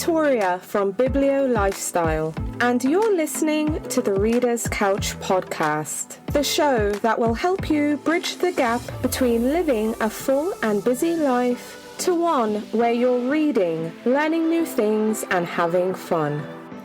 Victoria from Biblio Lifestyle, and you're listening to the Reader's Couch podcast, the show that will help you bridge the gap between living a full and busy life to one where you're reading, learning new things, and having fun.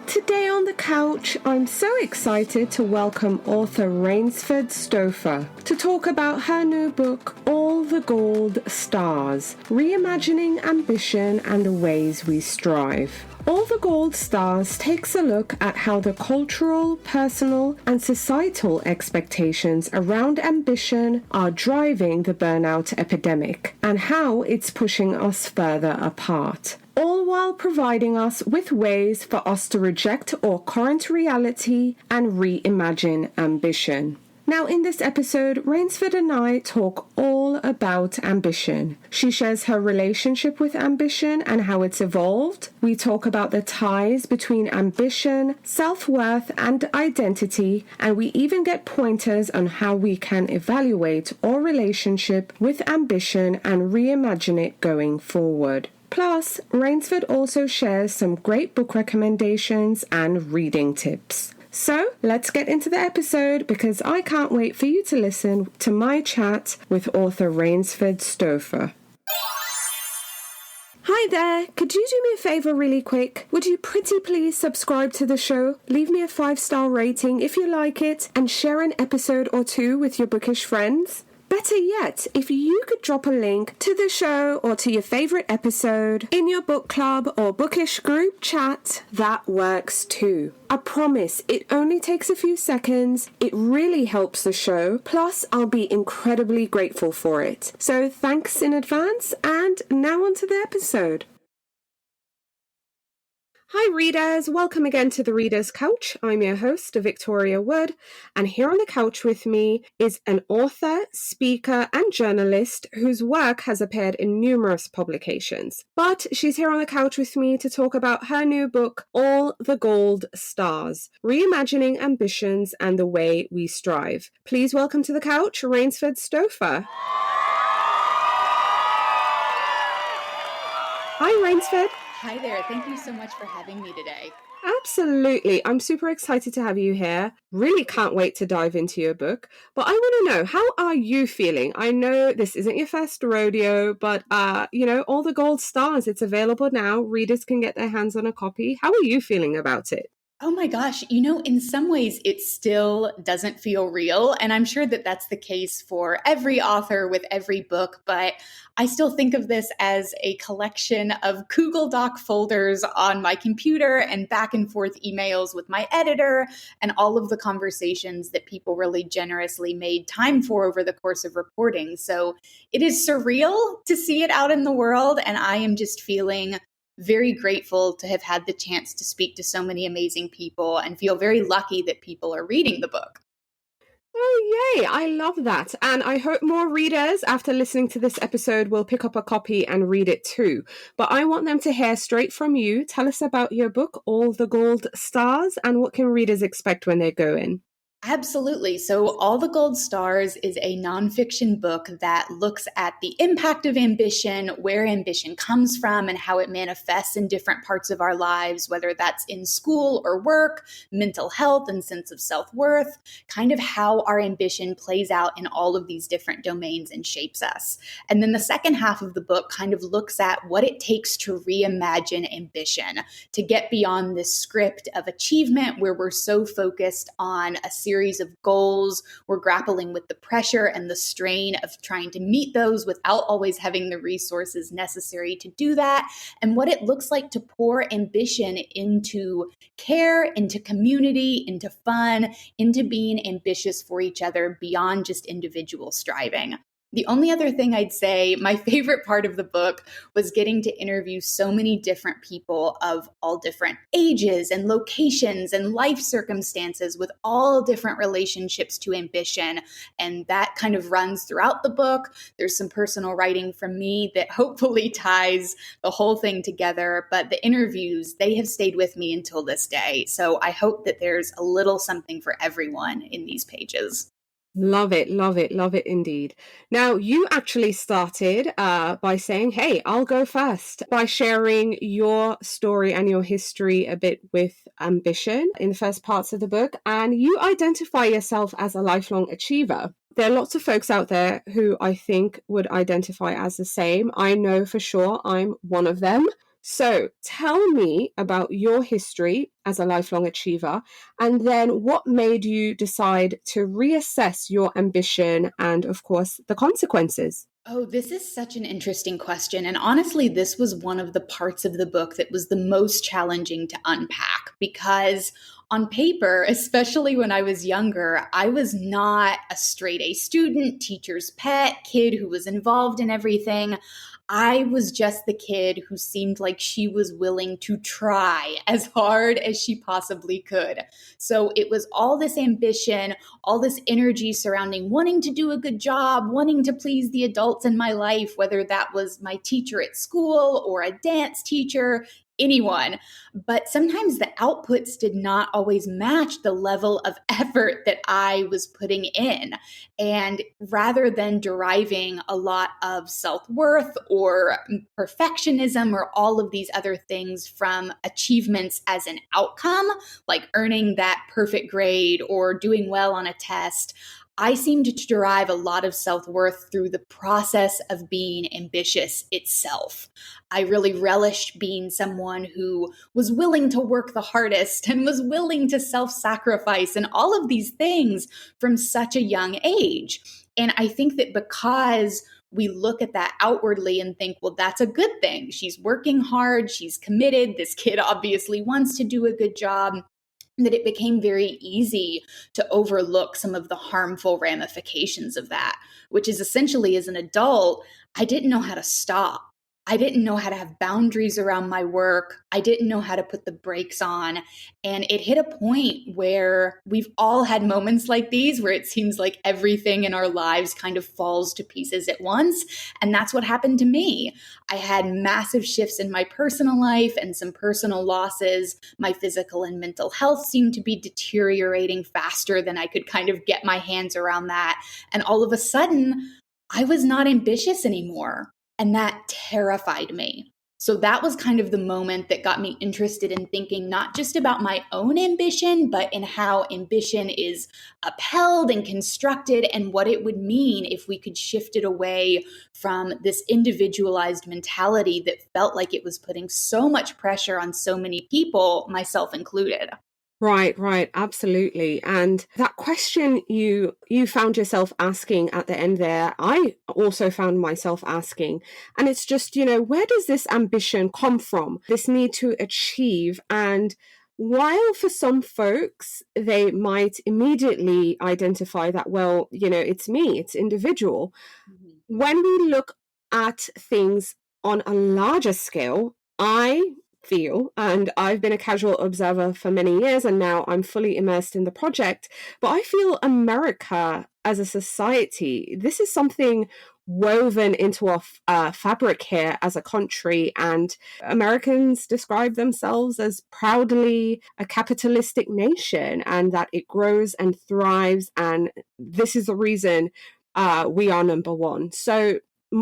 Today on the couch, I'm so excited to welcome author Rainesford Stauffer to talk about her new book, All the Gold Stars, Reimagining Ambition and the Ways We Strive. All the Gold Stars takes a look at how the cultural, personal, and societal expectations around ambition are driving the burnout epidemic and how it's pushing us further apart, all while providing us with ways for us to reject our current reality and reimagine ambition. Now, in this episode, Rainesford and I talk all about ambition. She shares her relationship with ambition and how it's evolved. We talk about the ties between ambition, self-worth, and identity, and we even get pointers on how we can evaluate our relationship with ambition and reimagine it going forward. Plus, Rainesford also shares some great book recommendations and reading tips. So, let's get into the episode because I can't wait for you to listen to my chat with author Rainesford Stauffer. Hi there, could you do me a favour really quick? Would you pretty please subscribe to the show, leave me a 5-star rating if you like it, and share an episode or two with your bookish friends? Better yet, if you could drop a link to the show or to your favourite episode in your book club or bookish group chat, that works too. I promise, it only takes a few seconds, it really helps the show, plus I'll be incredibly grateful for it. So thanks in advance, and now on to the episode. Hi readers, welcome again to the Reader's Couch. I'm your host, Victoria Wood, and here on the couch with me is an author, speaker, and journalist whose work has appeared in numerous publications. But she's here on the couch with me to talk about her new book, All the Gold Stars, Reimagining Ambitions and the Way We Strive. Please welcome to the couch, Rainesford Stauffer. Hi, Rainesford. Hi there. Thank you so much for having me today. Absolutely. I'm super excited to have you here. Really can't wait to dive into your book. But I want to know, how are you feeling? I know this isn't your first rodeo, but, All the Gold Stars, it's available now. Readers can get their hands on a copy. How are you feeling about it? Oh my gosh, in some ways it still doesn't feel real. And I'm sure that that's the case for every author with every book, but I still think of this as a collection of Google Doc folders on my computer and back and forth emails with my editor and all of the conversations that people really generously made time for over the course of reporting. So it is surreal to see it out in the world, and I am just feeling very grateful to have had the chance to speak to so many amazing people and feel very lucky that people are reading the book. Oh, yay. I love that. And I hope more readers, after listening to this episode, will pick up a copy and read it too. But I want them to hear straight from you. Tell us about your book, All the Gold Stars, and what can readers expect when they go in? Absolutely. So All the Gold Stars is a nonfiction book that looks at the impact of ambition, where ambition comes from, and how it manifests in different parts of our lives, whether that's in school or work, mental health and sense of self-worth, kind of how our ambition plays out in all of these different domains and shapes us. And then the second half of the book kind of looks at what it takes to reimagine ambition, to get beyond this script of achievement where we're so focused on a series of goals. We're grappling with the pressure and the strain of trying to meet those without always having the resources necessary to do that, and what it looks like to pour ambition into care, into community, into fun, into being ambitious for each other beyond just individual striving. The only other thing I'd say, my favorite part of the book was getting to interview so many different people of all different ages and locations and life circumstances with all different relationships to ambition. And that kind of runs throughout the book. There's some personal writing from me that hopefully ties the whole thing together. But the interviews, they have stayed with me until this day. So I hope that there's a little something for everyone in these pages. Love it, love it, love it indeed. Now, you actually started by saying, hey, I'll go first, by sharing your story and your history a bit with ambition in the first parts of the book. And you identify yourself as a lifelong achiever. There are lots of folks out there who I think would identify as the same. I know for sure I'm one of them. So tell me about your history as a lifelong achiever, and then what made you decide to reassess your ambition and, of course, the consequences? Oh, this is such an interesting question. And honestly, this was one of the parts of the book that was the most challenging to unpack because on paper, especially when I was younger, I was not a straight A student, teacher's pet, kid who was involved in everything. I was just the kid who seemed like she was willing to try as hard as she possibly could. So it was all this ambition, all this energy surrounding wanting to do a good job, wanting to please the adults in my life, whether that was my teacher at school or a dance teacher, anyone. But sometimes the outputs did not always match the level of effort that I was putting in. And rather than deriving a lot of self-worth or perfectionism or all of these other things from achievements as an outcome, like earning that perfect grade or doing well on a test, I seemed to derive a lot of self-worth through the process of being ambitious itself. I really relished being someone who was willing to work the hardest and was willing to self-sacrifice and all of these things from such a young age. And I think that because we look at that outwardly and think, well, that's a good thing. She's working hard. She's committed. This kid obviously wants to do a good job, that it became very easy to overlook some of the harmful ramifications of that, which is essentially as an adult, I didn't know how to stop. I didn't know how to have boundaries around my work. I didn't know how to put the brakes on. And it hit a point where we've all had moments like these where it seems like everything in our lives kind of falls to pieces at once. And that's what happened to me. I had massive shifts in my personal life and some personal losses. My physical and mental health seemed to be deteriorating faster than I could kind of get my hands around that. And all of a sudden, I was not ambitious anymore. And that terrified me. So that was kind of the moment that got me interested in thinking not just about my own ambition, but in how ambition is upheld and constructed and what it would mean if we could shift it away from this individualized mentality that felt like it was putting so much pressure on so many people, myself included. Right, right, absolutely. And that question you found yourself asking at the end there, I also found myself asking. And it's just, where does this ambition come from? This need to achieve. And while for some folks, they might immediately identify that, well, it's me, it's individual. Mm-hmm. When we look at things on a larger scale, I feel, and I've been a casual observer for many years and now I'm fully immersed in the project, but I feel America as a society, this is something woven into our fabric here as a country, and Americans describe themselves as proudly a capitalistic nation and that it grows and thrives, and this is the reason we are number one. So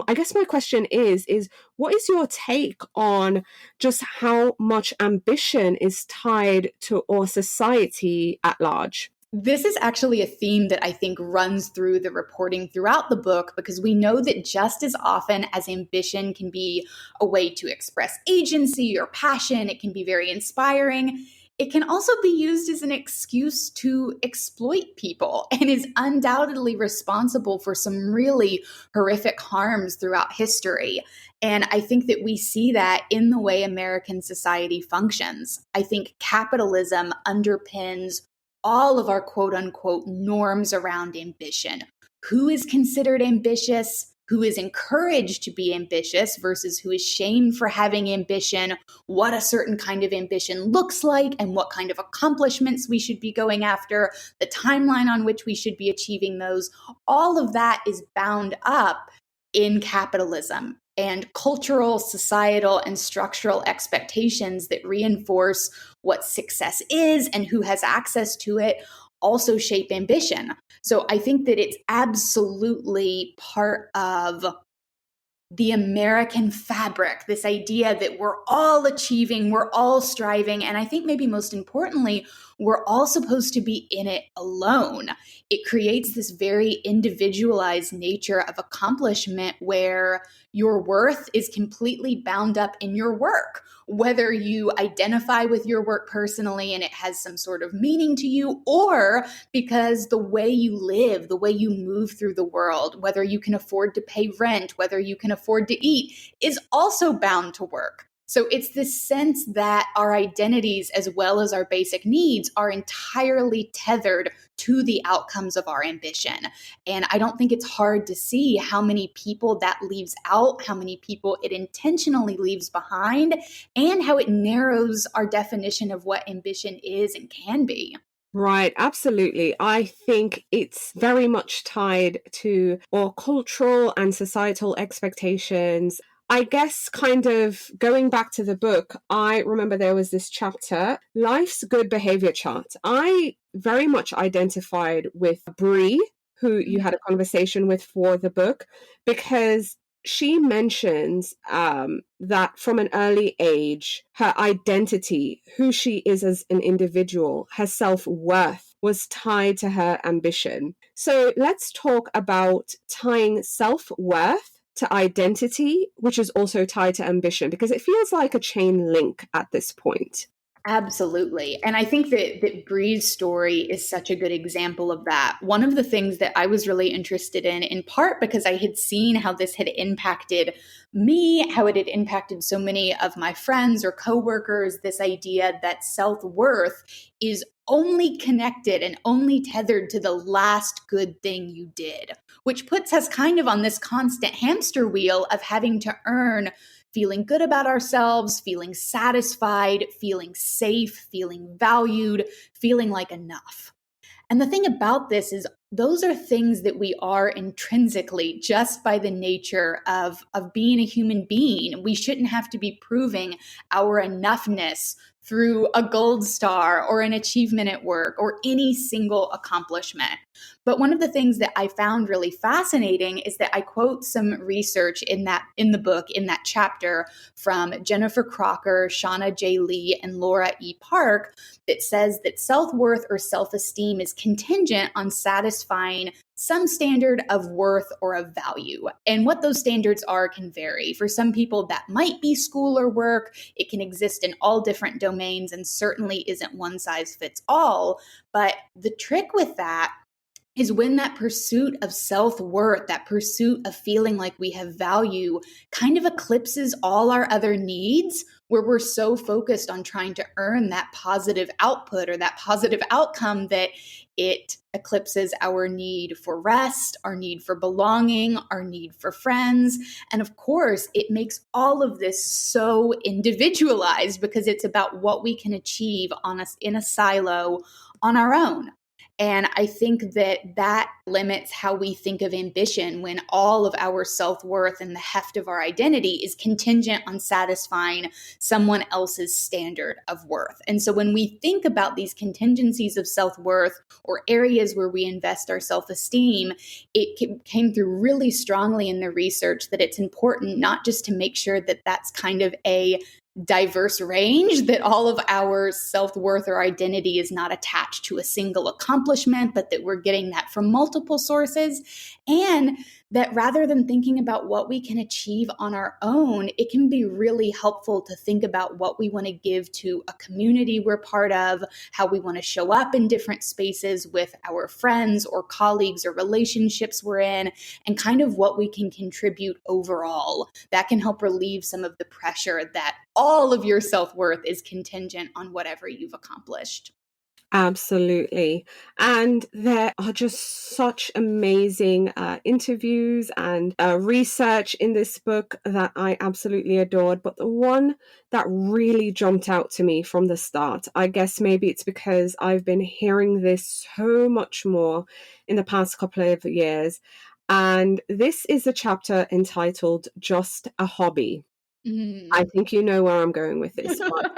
I guess my question is what is your take on just how much ambition is tied to our society at large? This is actually a theme that I think runs through the reporting throughout the book, because we know that just as often as ambition can be a way to express agency or passion, it can be very inspiring. It can also be used as an excuse to exploit people and is undoubtedly responsible for some really horrific harms throughout history. And I think that we see that in the way American society functions. I think capitalism underpins all of our quote unquote norms around ambition. Who is considered ambitious? Who is encouraged to be ambitious versus who is shamed for having ambition, what a certain kind of ambition looks like, and what kind of accomplishments we should be going after, the timeline on which we should be achieving those. All of that is bound up in capitalism and cultural, societal, and structural expectations that reinforce what success is and who has access to it. also shape ambition. So I think that it's absolutely part of the American fabric, this idea that we're all achieving, we're all striving. And I think maybe most importantly, we're all supposed to be in it alone. It creates this very individualized nature of accomplishment where your worth is completely bound up in your work. Whether you identify with your work personally and it has some sort of meaning to you, or because the way you live, the way you move through the world, whether you can afford to pay rent, whether you can afford to eat, is also bound to work. So it's this sense that our identities, as well as our basic needs, are entirely tethered to the outcomes of our ambition. And I don't think it's hard to see how many people that leaves out, how many people it intentionally leaves behind, and how it narrows our definition of what ambition is and can be. Right, absolutely. I think it's very much tied to our cultural and societal expectations. I guess kind of going back to the book, I remember there was this chapter, Life's Good Behavior Chart. I very much identified with Bree, who you had a conversation with for the book, because she mentions that from an early age, her identity, who she is as an individual, her self-worth was tied to her ambition. So let's talk about tying self-worth to identity, which is also tied to ambition, because it feels like a chain link at this point. Absolutely. And I think that Bree's story is such a good example of that. One of the things that I was really interested in part because I had seen how this had impacted me, how it had impacted so many of my friends or coworkers, this idea that self-worth is only connected and only tethered to the last good thing you did, which puts us kind of on this constant hamster wheel of having to earn feeling good about ourselves, feeling satisfied, feeling safe, feeling valued, feeling like enough. And the thing about this is those are things that we are intrinsically just by the nature of being a human being. We shouldn't have to be proving our enoughness through a gold star or an achievement at work or any single accomplishment. But one of the things that I found really fascinating is that I quote some research in the book, in that chapter, from Jennifer Crocker, Shauna J. Lee, and Laura E. Park, that says that self-worth or self-esteem is contingent on satisfying some standard of worth or of value. And what those standards are can vary. For some people, that might be school or work. It can exist in all different domains and certainly isn't one size fits all. But the trick with that is when that pursuit of self-worth, that pursuit of feeling like we have value kind of eclipses all our other needs, where we're so focused on trying to earn that positive output or that positive outcome that it eclipses our need for rest, our need for belonging, our need for friends. And of course, it makes all of this so individualized because it's about what we can achieve in a silo on our own. And I think that limits how we think of ambition when all of our self-worth and the heft of our identity is contingent on satisfying someone else's standard of worth. And so when we think about these contingencies of self-worth or areas where we invest our self-esteem, it came through really strongly in the research that it's important not just to make sure that that's kind of a diverse range, that all of our self-worth or identity is not attached to a single accomplishment, but that we're getting that from multiple sources. And that rather than thinking about what we can achieve on our own, it can be really helpful to think about what we want to give to a community we're part of, how we want to show up in different spaces with our friends or colleagues or relationships we're in, and kind of what we can contribute overall. That can help relieve some of the pressure that all of your self-worth is contingent on whatever you've accomplished. Absolutely. And there are just such amazing interviews and research in this book that I absolutely adored. But the one that really jumped out to me from the start, I guess maybe it's because I've been hearing this so much more in the past couple of years. And this is a chapter entitled Just a Hobby. I think you know where I'm going with this one.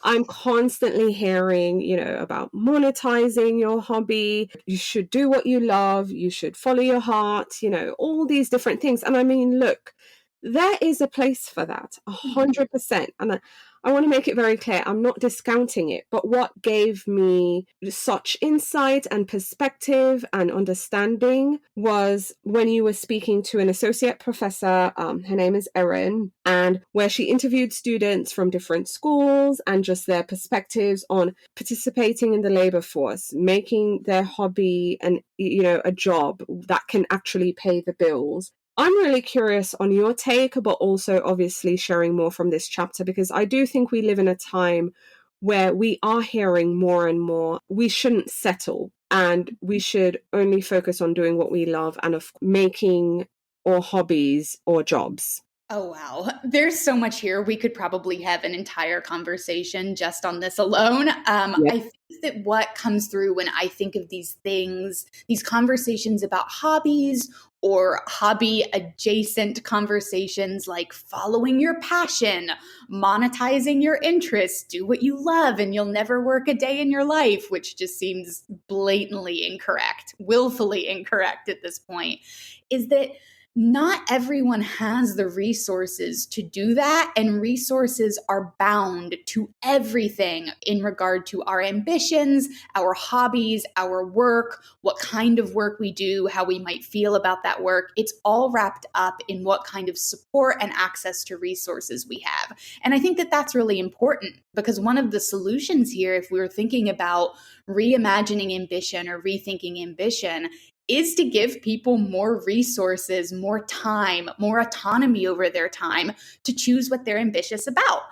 I'm constantly hearing, about monetizing your hobby. You should do what you love. You should follow your heart, all these different things. And I mean, look, there is a place for that, 100%. And I want to make it very clear, I'm not discounting it, but what gave me such insight and perspective and understanding was when you were speaking to an associate professor, her name is Erin, and where she interviewed students from different schools and just their perspectives on participating in the labor force, making their hobby a job that can actually pay the bills. I'm really curious on your take, but also obviously sharing more from this chapter, because I do think we live in a time where we are hearing more and more, we shouldn't settle and we should only focus on doing what we love and of making our hobbies or jobs. Oh, wow. There's so much here. We could probably have an entire conversation just on this alone. I think that what comes through when I think of these things, these conversations about hobbies or hobby adjacent conversations like following your passion, monetizing your interests, do what you love, and you'll never work a day in your life, which just seems blatantly incorrect, willfully incorrect at this point, is that not everyone has the resources to do that, and resources are bound to everything in regard to our ambitions, our hobbies, our work, what kind of work we do, how we might feel about that work. It's all wrapped up in what kind of support and access to resources we have. And I think that that's really important, because one of the solutions here, if we were thinking about reimagining ambition or rethinking ambition, is to give people more resources, more time, more autonomy over their time to choose what they're ambitious about.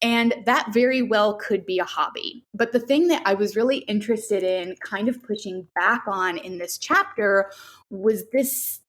And that very well could be a hobby. But the thing that I was really interested in kind of pushing back on in this chapter was this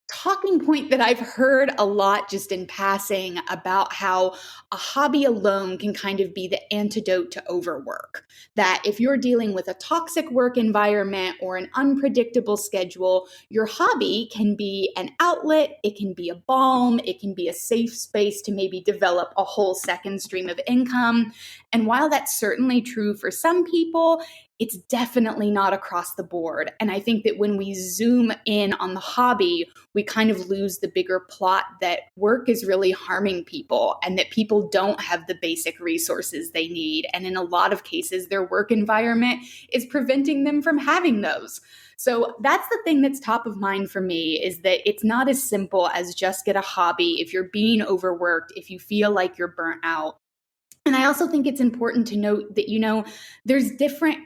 talking point that I've heard a lot just in passing about how a hobby alone can kind of be the antidote to overwork. That if you're dealing with a toxic work environment or an unpredictable schedule, your hobby can be an outlet, it can be a balm, it can be a safe space to maybe develop a whole second stream of income. And while that's certainly true for some people, it's definitely not across the board. And I think that when we zoom in on the hobby, we kind of lose the bigger plot that work is really harming people and that people don't have the basic resources they need. And in a lot of cases, their work environment is preventing them from having those. So that's the thing that's top of mind for me, is that it's not as simple as just get a hobby if you're being overworked, if you feel like you're burnt out. And I also think it's important to note that, there's different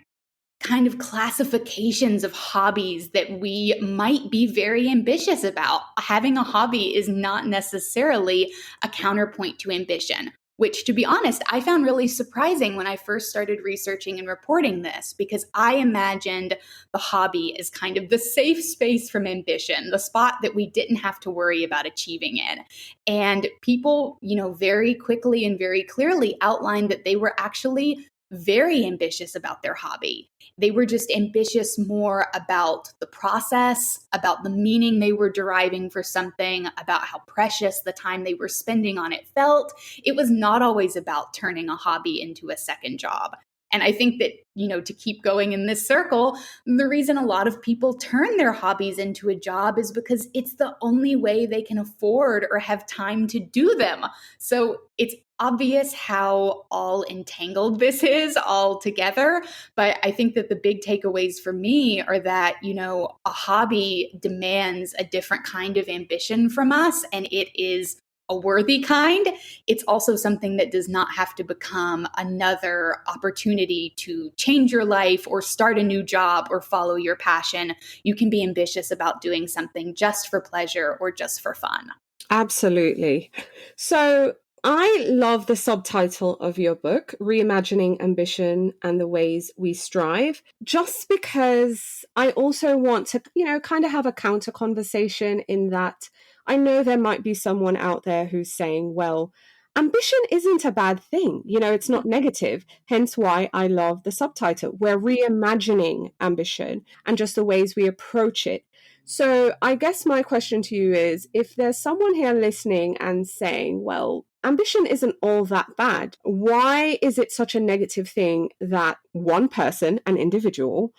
kind of classifications of hobbies that we might be very ambitious about. Having a hobby is not necessarily a counterpoint to ambition, which, to be honest, I found really surprising when I first started researching and reporting this, because I imagined the hobby as kind of the safe space from ambition, the spot that we didn't have to worry about achieving in. And people, very quickly and very clearly outlined that they were actually very ambitious about their hobby. They were just ambitious more about the process, about the meaning they were deriving for something, about how precious the time they were spending on it felt. It was not always about turning a hobby into a second job. And I think that, to keep going in this circle, the reason a lot of people turn their hobbies into a job is because it's the only way they can afford or have time to do them. So it's obvious how all entangled this is all together. But I think that the big takeaways for me are that, a hobby demands a different kind of ambition from us, and it is a worthy kind. It's also something that does not have to become another opportunity to change your life or start a new job or follow your passion. You can be ambitious about doing something just for pleasure or just for fun. Absolutely. So I love the subtitle of your book, Reimagining Ambition and the Ways We Strive, just because I also want to, kind of have a counter conversation in that I know there might be someone out there who's saying, well, ambition isn't a bad thing. It's not negative. Hence why I love the subtitle. We're reimagining ambition and just the ways we approach it. So I guess my question to you is, if there's someone here listening and saying, well, ambition isn't all that bad. Why is it such a negative thing that one person, an individual,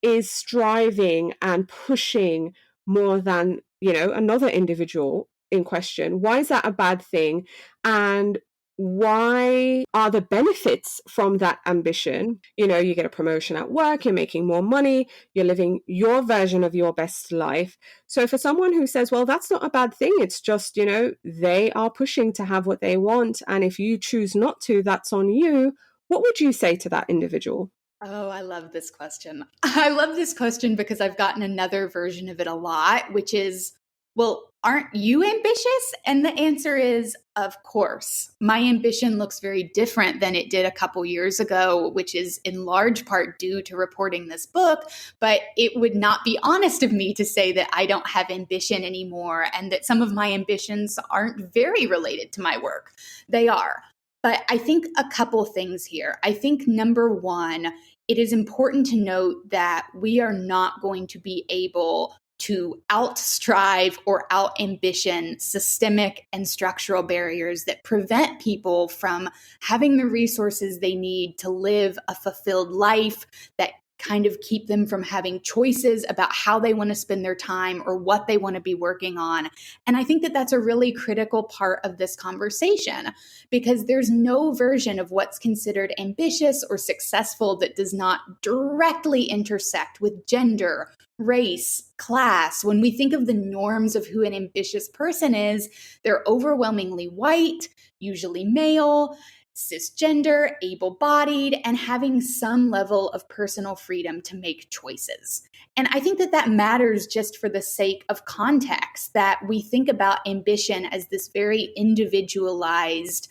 is striving and pushing more than, another individual in question? Why is that a bad thing? And why are the benefits from that ambition? You get a promotion at work, you're making more money, you're living your version of your best life. So for someone who says, well, that's not a bad thing, it's just, they are pushing to have what they want. And if you choose not to, that's on you. What would you say to that individual? Oh, I love this question. I love this question because I've gotten another version of it a lot, which is, well, aren't you ambitious? And the answer is, of course. My ambition looks very different than it did a couple years ago, which is in large part due to reporting this book. But it would not be honest of me to say that I don't have ambition anymore and that some of my ambitions aren't very related to my work. They are. But I think a couple things here. I think number one, it is important to note that we are not going to be able to outstrive or out ambition systemic and structural barriers that prevent people from having the resources they need to live a fulfilled life, that kind of keep them from having choices about how they want to spend their time or what they want to be working on. And I think that that's a really critical part of this conversation, because there's no version of what's considered ambitious or successful that does not directly intersect with gender, race, class. When we think of the norms of who an ambitious person is, they're overwhelmingly white, usually male, cisgender, able-bodied, and having some level of personal freedom to make choices. And I think that that matters just for the sake of context, that we think about ambition as this very individualized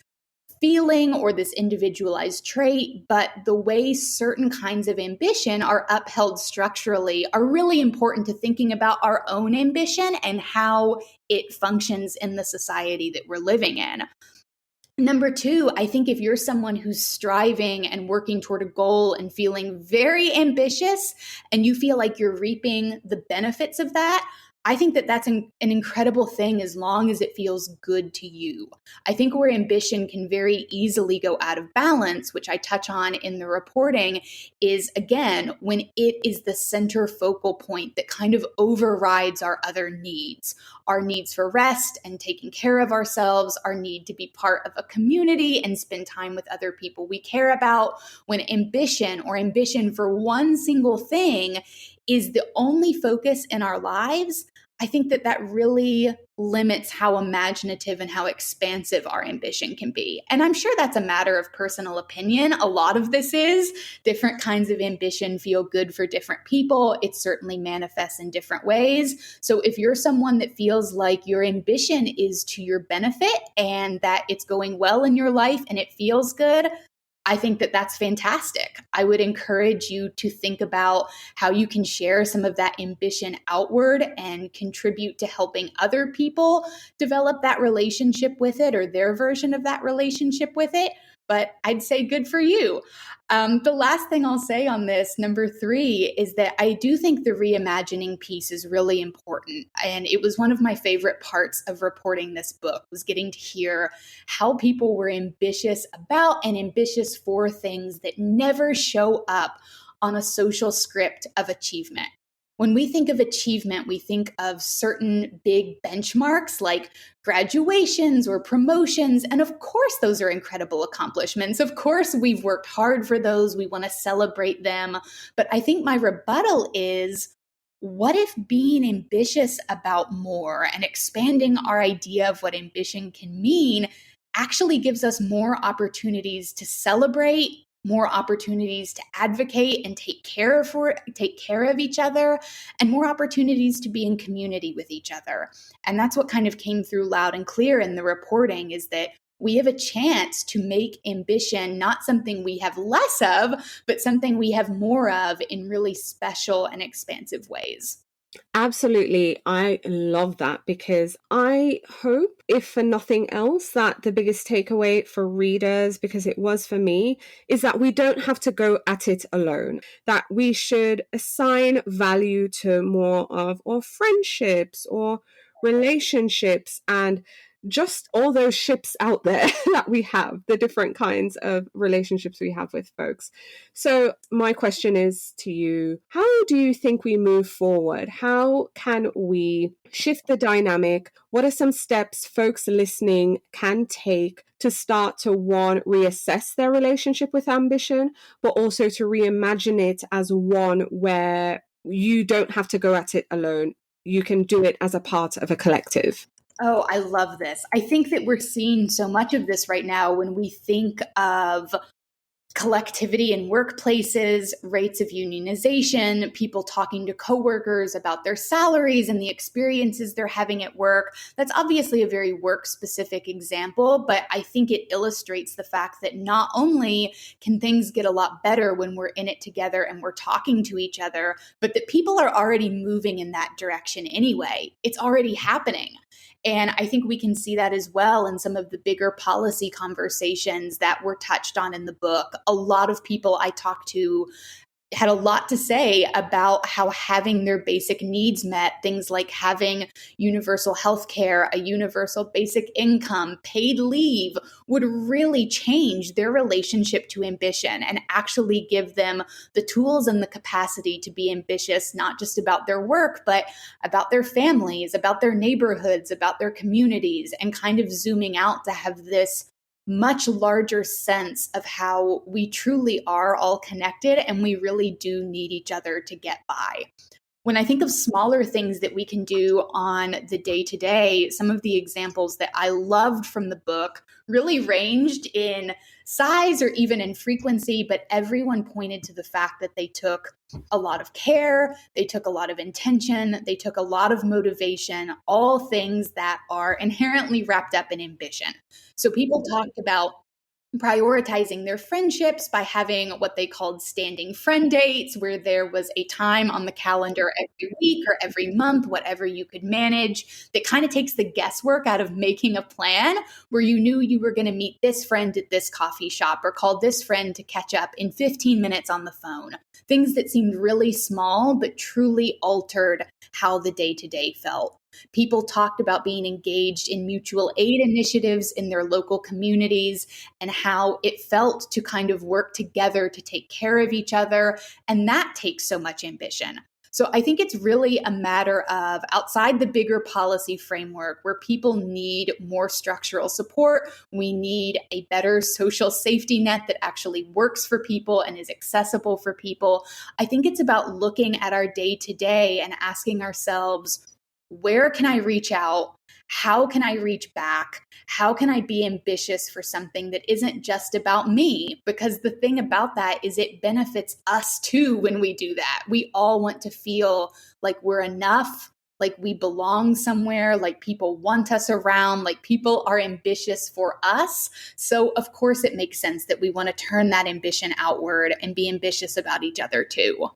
feeling or this individualized trait, but the way certain kinds of ambition are upheld structurally are really important to thinking about our own ambition and how it functions in the society that we're living in. Number two, I think if you're someone who's striving and working toward a goal and feeling very ambitious and you feel like you're reaping the benefits of that, I think that that's an incredible thing as long as it feels good to you. I think where ambition can very easily go out of balance, which I touch on in the reporting, is again, when it is the center focal point that kind of overrides our other needs. Our needs for rest and taking care of ourselves, our need to be part of a community and spend time with other people we care about. When ambition or ambition for one single thing is the only focus in our lives, I think that that really limits how imaginative and how expansive our ambition can be. And I'm sure that's a matter of personal opinion. A lot of this is different kinds of ambition feel good for different people. It certainly manifests in different ways. So if you're someone that feels like your ambition is to your benefit and that it's going well in your life and it feels good, I think that that's fantastic. I would encourage you to think about how you can share some of that ambition outward and contribute to helping other people develop that relationship with it or their version of that relationship with it. But I'd say good for you. The last thing I'll say on this, number three, is that I do think the reimagining piece is really important. And it was one of my favorite parts of reporting this book, was getting to hear how people were ambitious about and ambitious for things that never show up on a social script of achievement. When we think of achievement, we think of certain big benchmarks like graduations or promotions. And of course, those are incredible accomplishments. Of course, we've worked hard for those. We want to celebrate them. But I think my rebuttal is, what if being ambitious about more and expanding our idea of what ambition can mean actually gives us more opportunities to celebrate, more opportunities to advocate and take care of each other, and more opportunities to be in community with each other. And that's what kind of came through loud and clear in the reporting, is that we have a chance to make ambition not something we have less of, but something we have more of in really special and expansive ways. Absolutely. I love that, because I hope, if for nothing else, that the biggest takeaway for readers, because it was for me, is that we don't have to go at it alone, that we should assign value to more of our friendships or relationships and just all those ships out there that we have, the different kinds of relationships we have with folks. So my question is to you, how do you think we move forward? How can we shift the dynamic? What are some steps folks listening can take to start to, one, reassess their relationship with ambition, but also to reimagine it as one where you don't have to go at it alone. You can do it as a part of a collective. Oh, I love this. I think that we're seeing so much of this right now when we think of collectivity in workplaces, rates of unionization, people talking to coworkers about their salaries and the experiences they're having at work. That's obviously a very work-specific example, but I think it illustrates the fact that not only can things get a lot better when we're in it together and we're talking to each other, but that people are already moving in that direction anyway. It's already happening. And I think we can see that as well in some of the bigger policy conversations that were touched on in the book. A lot of people I talked to had a lot to say about how having their basic needs met, things like having universal health care, a universal basic income, paid leave, would really change their relationship to ambition and actually give them the tools and the capacity to be ambitious, not just about their work, but about their families, about their neighborhoods, about their communities, and kind of zooming out to have this much larger sense of how we truly are all connected and we really do need each other to get by. When I think of smaller things that we can do on the day-to-day, some of the examples that I loved from the book really ranged in size or even in frequency, but everyone pointed to the fact that they took a lot of care, they took a lot of intention, they took a lot of motivation, all things that are inherently wrapped up in ambition. So people talked about prioritizing their friendships by having what they called standing friend dates, where there was a time on the calendar every week or every month, whatever you could manage, that kind of takes the guesswork out of making a plan, where you knew you were going to meet this friend at this coffee shop or call this friend to catch up in 15 minutes on the phone. Things that seemed really small, but truly altered how the day-to-day felt. People talked about being engaged in mutual aid initiatives in their local communities and how it felt to kind of work together to take care of each other. And that takes so much ambition. So I think it's really a matter of outside the bigger policy framework where people need more structural support. We need a better social safety net that actually works for people and is accessible for people. I think it's about looking at our day to day and asking ourselves, where can I reach out? How can I reach back? How can I be ambitious for something that isn't just about me? Because the thing about that is it benefits us too when we do that. We all want to feel like we're enough, like we belong somewhere, like people want us around, like people are ambitious for us. So of course it makes sense that we want to turn that ambition outward and be ambitious about each other too.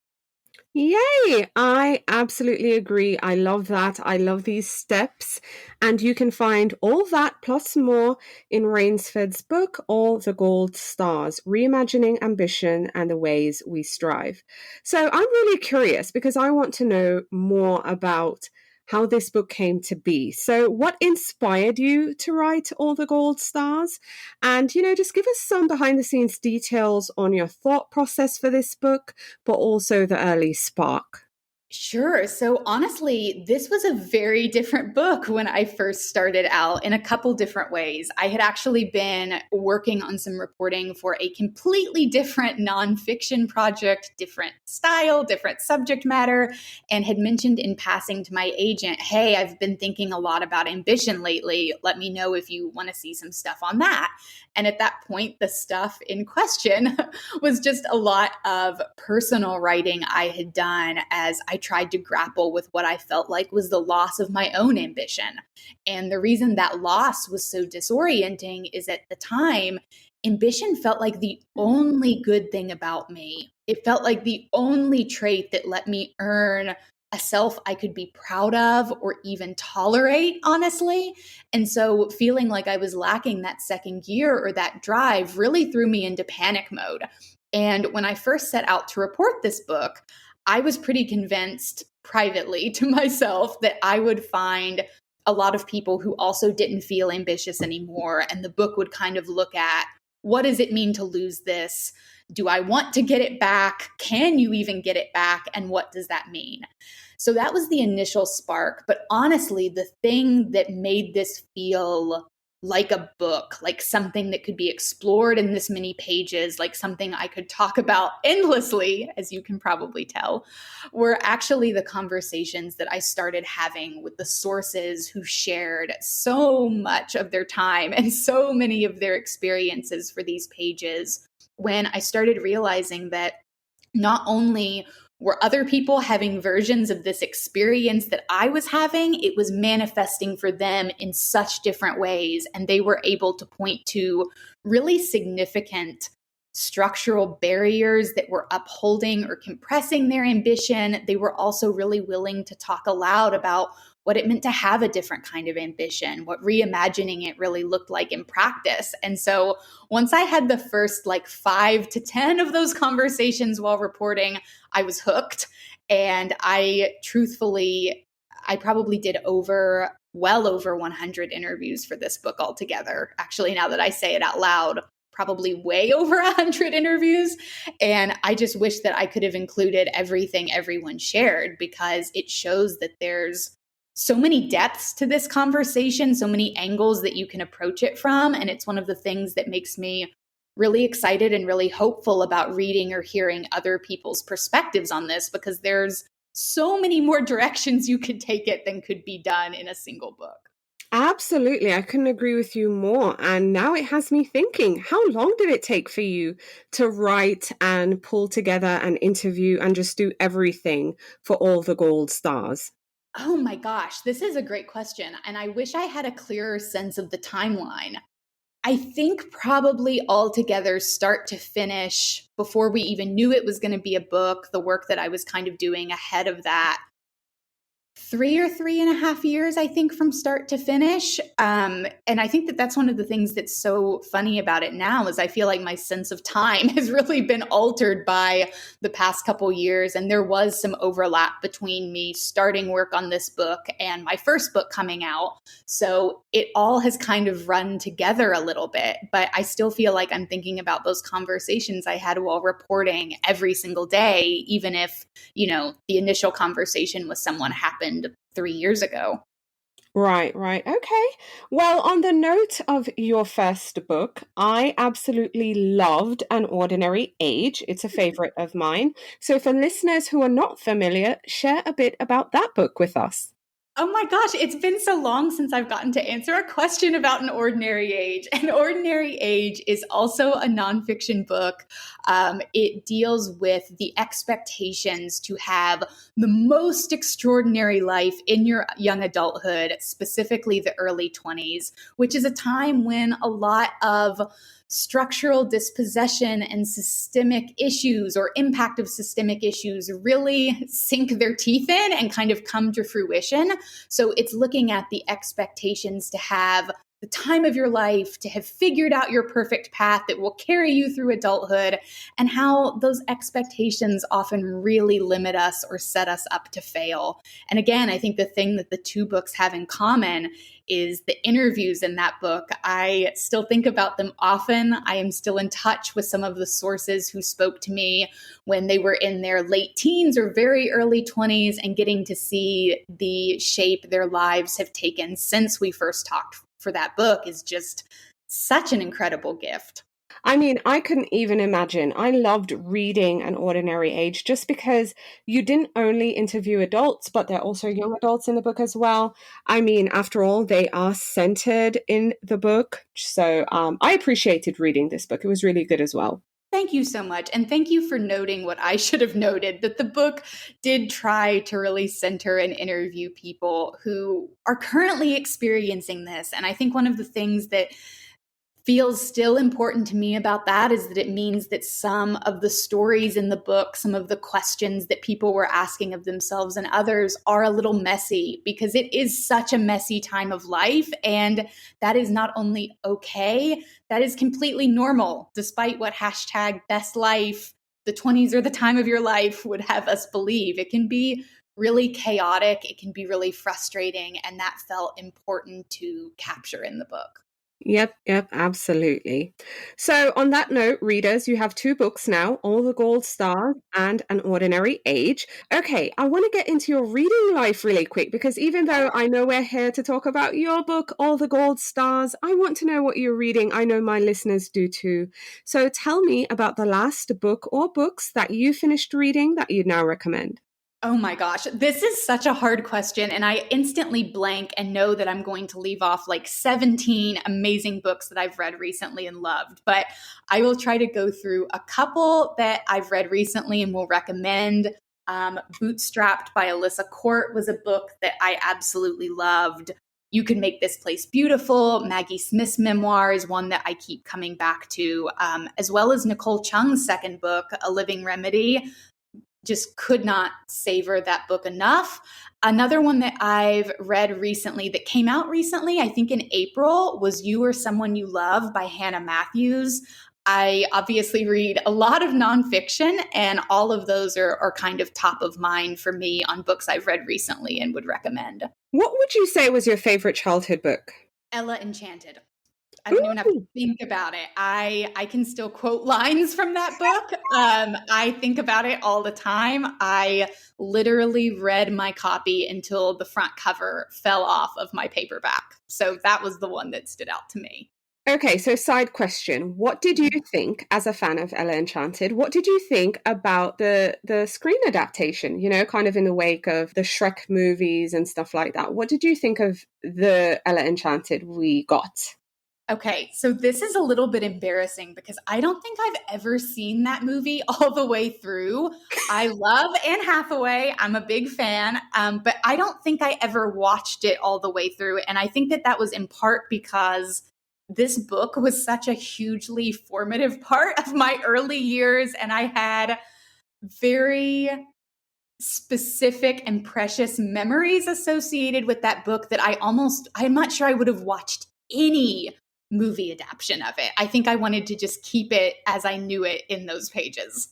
Yay! I absolutely agree. I love that. I love these steps. And you can find all that plus more in Rainesford's book, All the Gold Stars, Reimagining Ambition and the Ways We Strive. So I'm really curious because I want to know more about how this book came to be. So what inspired you to write All the Gold Stars? And, just give us some behind the scenes details on your thought process for this book, but also the early spark. Sure. So honestly, this was a very different book when I first started out in a couple different ways. I had actually been working on some reporting for a completely different nonfiction project, different style, different subject matter, and had mentioned in passing to my agent, hey, I've been thinking a lot about ambition lately. Let me know if you want to see some stuff on that. And at that point, the stuff in question was just a lot of personal writing I had done as I tried to grapple with what I felt like was the loss of my own ambition. And the reason that loss was so disorienting is at the time, ambition felt like the only good thing about me. It felt like the only trait that let me earn a self I could be proud of or even tolerate, honestly. And so feeling like I was lacking that second gear or that drive really threw me into panic mode. And when I first set out to report this book, I was pretty convinced privately to myself that I would find a lot of people who also didn't feel ambitious anymore. And the book would kind of look at, what does it mean to lose this? Do I want to get it back? Can you even get it back? And what does that mean? So that was the initial spark. But honestly, the thing that made this feel like a book, like something that could be explored in this many pages, like something I could talk about endlessly, as you can probably tell, were actually the conversations that I started having with the sources who shared so much of their time and so many of their experiences for these pages, when I started realizing that not only were other people having versions of this experience that I was having, it was manifesting for them in such different ways. And they were able to point to really significant structural barriers that were upholding or compressing their ambition. They were also really willing to talk aloud about what it meant to have a different kind of ambition, what reimagining it really looked like in practice. And so once I had the first 5 to 10 of those conversations while reporting, I was hooked. And I probably did well over 100 interviews for this book altogether. Actually, now that I say it out loud, probably way over 100 interviews. And I just wish that I could have included everything everyone shared, because it shows that there's so many depths to this conversation, so many angles that you can approach it from. And it's one of the things that makes me really excited and really hopeful about reading or hearing other people's perspectives on this, because there's so many more directions you could take it than could be done in a single book. Absolutely. I couldn't agree with you more. And now it has me thinking, how long did it take for you to write and pull together and interview and just do everything for all the gold stars? Oh my gosh, this is a great question. And I wish I had a clearer sense of the timeline. I think probably altogether, start to finish, before we even knew it was going to be a book, the work that I was kind of doing ahead of that, 3 or 3.5 years, I think, from start to finish. And I think that that's one of the things that's so funny about it now, is I feel like my sense of time has really been altered by the past couple years. And there was some overlap between me starting work on this book and my first book coming out. So it all has kind of run together a little bit, but I still feel like I'm thinking about those conversations I had while reporting every single day, even if, the initial conversation with someone happened 3 years ago. Right. Okay. Well, on the note of your first book, I absolutely loved An Ordinary Age. It's a favorite of mine. So for listeners who are not familiar, share a bit about that book with us. Oh my gosh, it's been so long since I've gotten to answer a question about An Ordinary Age. An Ordinary Age is also a nonfiction book. It deals with the expectations to have the most extraordinary life in your young adulthood, specifically the early 20s, which is a time when a lot of structural dispossession and systemic issues, or impact of systemic issues, really sink their teeth in and kind of come to fruition. So it's looking at the expectations to have the time of your life, to have figured out your perfect path that will carry you through adulthood, and how those expectations often really limit us or set us up to fail. And again, I think the thing that the two books have in common is the interviews in that book. I still think about them often. I am still in touch with some of the sources who spoke to me when they were in their late teens or very early 20s, and getting to see the shape their lives have taken since we first talked for that book is just such an incredible gift. I mean, I couldn't even imagine. I loved reading An Ordinary Age just because you didn't only interview adults, but there are also young adults in the book as well. I mean, after all, they are centered in the book. So I appreciated reading this book. It was really good as well. Thank you so much. And thank you for noting what I should have noted, that the book did try to really center and interview people who are currently experiencing this. And I think one of the things that feels still important to me about that is that it means that some of the stories in the book, some of the questions that people were asking of themselves and others, are a little messy, because it is such a messy time of life. And that is not only okay, that is completely normal, despite what hashtag best life, the 20s are the time of your life, would have us believe. It can be really chaotic. It can be really frustrating. And that felt important to capture in the book. Yep, absolutely. So on that note, readers, you have two books now, All the Gold Stars and An Ordinary Age. Okay, I want to get into your reading life really quick, because even though I know we're here to talk about your book, All the Gold Stars, I want to know what you're reading. I know my listeners do too. So tell me about the last book or books that you finished reading that you'd now recommend. Oh my gosh, this is such a hard question. And I instantly blank and know that I'm going to leave off like 17 amazing books that I've read recently and loved. But I will try to go through a couple that I've read recently and will recommend. Bootstrapped by Alyssa Court was a book that I absolutely loved. You Can Make This Place Beautiful. Maggie Smith's memoir is one that I keep coming back to, as well as Nicole Chung's second book, A Living Remedy. Just could not savor that book enough. Another one that I've read recently that came out recently, I think in April, was You or Someone You Love by Hannah Matthews. I obviously read a lot of nonfiction, and all of those are kind of top of mind for me on books I've read recently and would recommend. What would you say was your favorite childhood book? Ella Enchanted. I don't even have to think about it. I can still quote lines from that book. I think about it all the time. I literally read my copy until the front cover fell off of my paperback. So that was the one that stood out to me. Okay, so side question. What did you think, as a fan of Ella Enchanted, what did you think about the screen adaptation, kind of in the wake of the Shrek movies and stuff like that? What did you think of the Ella Enchanted we got? Okay, so this is a little bit embarrassing because I don't think I've ever seen that movie all the way through. I love Anne Hathaway. I'm a big fan, but I don't think I ever watched it all the way through. And I think that was in part because this book was such a hugely formative part of my early years, and I had very specific and precious memories associated with that book that I'm not sure I would have watched any movie adaptation of it. I think I wanted to just keep it as I knew it in those pages.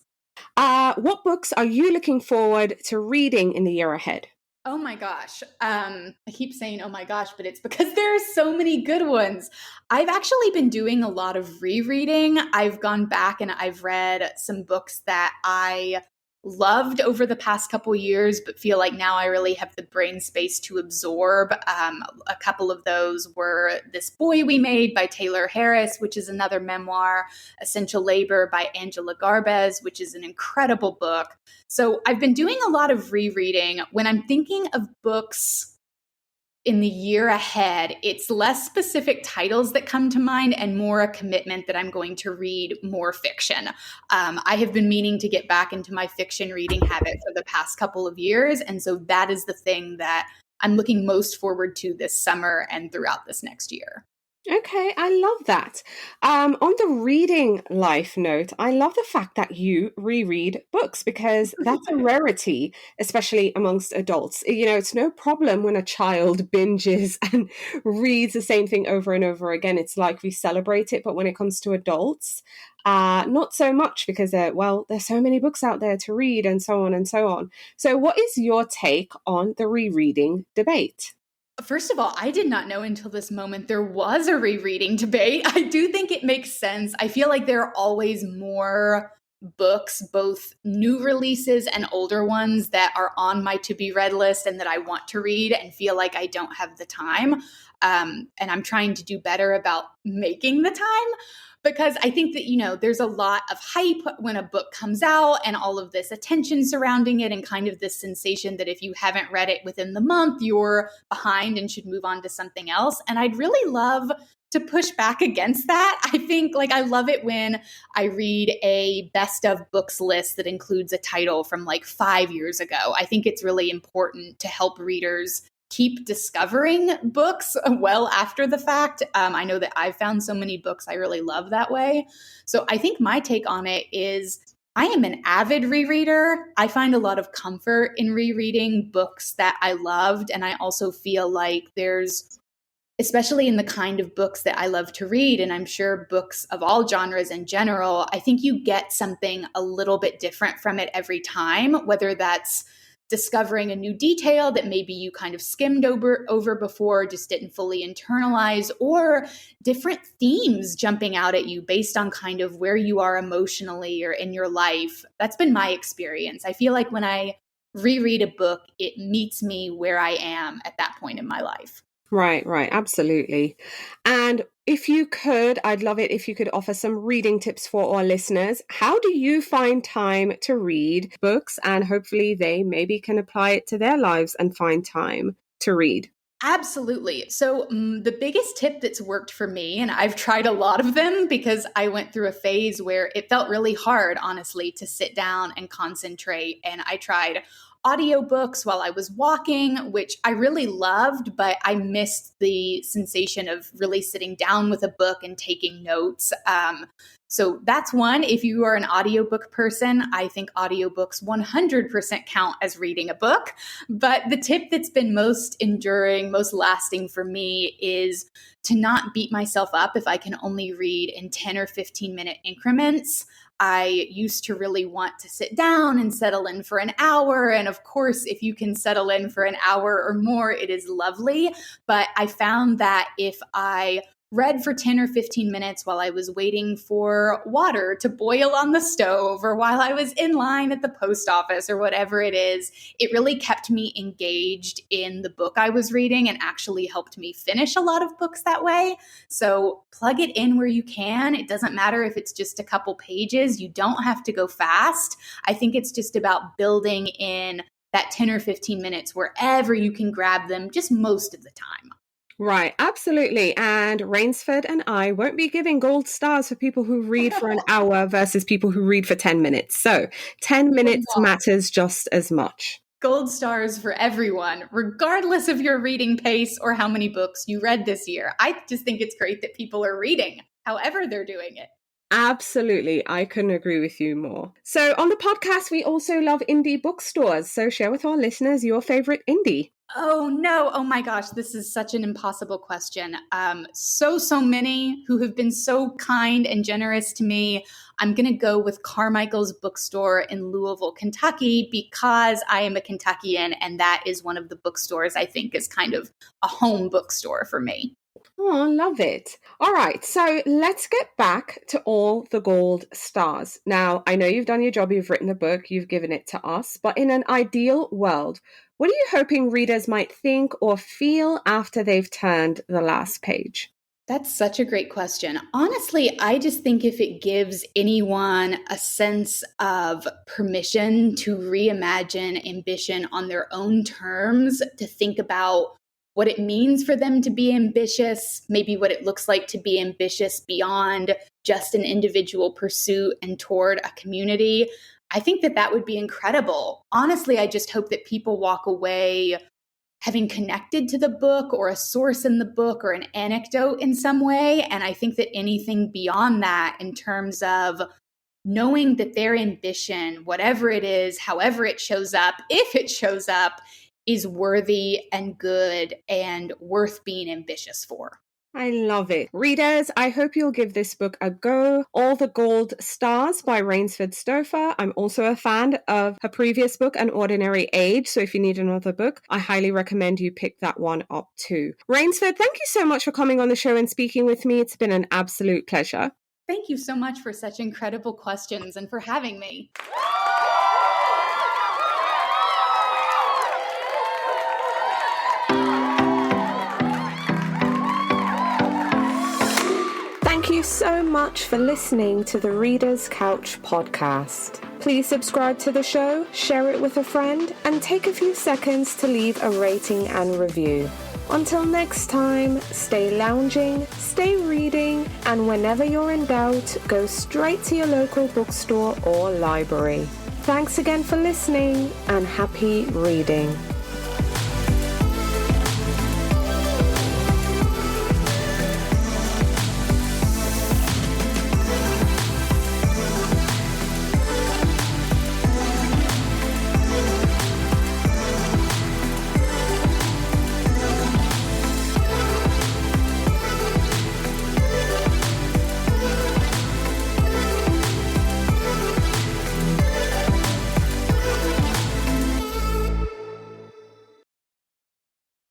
What books are you looking forward to reading in the year ahead? Oh my gosh. I keep saying, oh my gosh, but it's because there are so many good ones. I've actually been doing a lot of rereading. I've gone back and I've read some books that I loved over the past couple years, but feel like now I really have the brain space to absorb. A couple of those were This Boy We Made by Taylor Harris, which is another memoir, Essential Labor by Angela Garbez, which is an incredible book. So I've been doing a lot of rereading. When I'm thinking of books in the year ahead, it's less specific titles that come to mind and more a commitment that I'm going to read more fiction. I have been meaning to get back into my fiction reading habit for the past couple of years. And so that is the thing that I'm looking most forward to this summer and throughout this next year. Okay, I love that. On the reading life note, I love the fact that you reread books, because that's a rarity, especially amongst adults. It's no problem when a child binges and reads the same thing over and over again. It's like we celebrate it, but when it comes to adults, not so much, because there's so many books out there to read and so on and so on. So what is your take on the rereading debate? First of all, I did not know until this moment there was a rereading debate. I do think it makes sense. I feel like there are always more books, both new releases and older ones, that are on my to-be-read list and that I want to read and feel like I don't have the time. And I'm trying to do better about making the time, because I think that, there's a lot of hype when a book comes out and all of this attention surrounding it and kind of this sensation that if you haven't read it within the month, you're behind and should move on to something else. And I'd really love to push back against that. I think I love it when I read a best of books list that includes a title from 5 years ago. I think it's really important to help readers keep discovering books well after the fact. I know that I've found so many books I really love that way. So I think my take on it is I am an avid rereader. I find a lot of comfort in rereading books that I loved. And I also feel like there's, especially in the kind of books that I love to read, and I'm sure books of all genres in general, I think you get something a little bit different from it every time, whether that's discovering a new detail that maybe you kind of skimmed over before, just didn't fully internalize, or different themes jumping out at you based on kind of where you are emotionally or in your life. That's been my experience. I feel like when I reread a book, it meets me where I am at that point in my life. Right, absolutely. And if you could, I'd love it if you could offer some reading tips for our listeners. How do you find time to read books? And hopefully they maybe can apply it to their lives and find time to read. Absolutely. So the biggest tip that's worked for me, and I've tried a lot of them because I went through a phase where it felt really hard, honestly, to sit down and concentrate. And I tried audiobooks while I was walking, which I really loved, but I missed the sensation of really sitting down with a book and taking notes. So that's one. If you are an audiobook person, I think audiobooks 100% count as reading a book. But the tip that's been most enduring, most lasting for me is to not beat myself up if I can only read in 10 or 15 minute increments. I used to really want to sit down and settle in for an hour. And of course, if you can settle in for an hour or more, it is lovely. But I found that if I read for 10 or 15 minutes while I was waiting for water to boil on the stove, or while I was in line at the post office, or whatever it is, it really kept me engaged in the book I was reading and actually helped me finish a lot of books that way. So plug it in where you can. It doesn't matter if it's just a couple pages. You don't have to go fast. I think it's just about building in that 10 or 15 minutes wherever you can grab them, just most of the time. Right, absolutely. And Rainesford and I won't be giving gold stars for people who read for an hour versus people who read for 10 minutes. So 10 minutes matters just as much. Gold stars for everyone, regardless of your reading pace or how many books you read this year. I just think it's great that people are reading, however they're doing it. Absolutely. I couldn't agree with you more. So on the podcast, we also love indie bookstores. So share with our listeners your favorite indie. Oh, no. Oh, my gosh. This is such an impossible question. So many who have been so kind and generous to me. I'm going to go with Carmichael's bookstore in Louisville, Kentucky, because I am a Kentuckian, and that is one of the bookstores I think is kind of a home bookstore for me. Oh, love it. All right, so let's get back to all the gold stars. Now, I know you've done your job, you've written a book, you've given it to us, but in an ideal world, what are you hoping readers might think or feel after they've turned the last page? That's such a great question. Honestly, I just think if it gives anyone a sense of permission to reimagine ambition on their own terms, to think about what it means for them to be ambitious, maybe what it looks like to be ambitious beyond just an individual pursuit and toward a community, I think that that would be incredible. Honestly, I just hope that people walk away having connected to the book or a source in the book or an anecdote in some way. And I think that anything beyond that, in terms of knowing that their ambition, whatever it is, however it shows up, if it shows up, is worthy and good and worth being ambitious for. I love it. Readers, I hope you'll give this book a go. All the Gold Stars by Rainesford Stauffer. I'm also a fan of her previous book, An Ordinary Age. So if you need another book, I highly recommend you pick that one up too. Rainesford, thank you so much for coming on the show and speaking with me. It's been an absolute pleasure. Thank you so much for such incredible questions and for having me. Thank you so much for listening to the Reader's Couch podcast. Please subscribe to the show, share it with a friend, and take a few seconds to leave a rating and review. Until next time, stay lounging, stay reading, and whenever you're in doubt, go straight to your local bookstore or library. Thanks again for listening, and happy reading.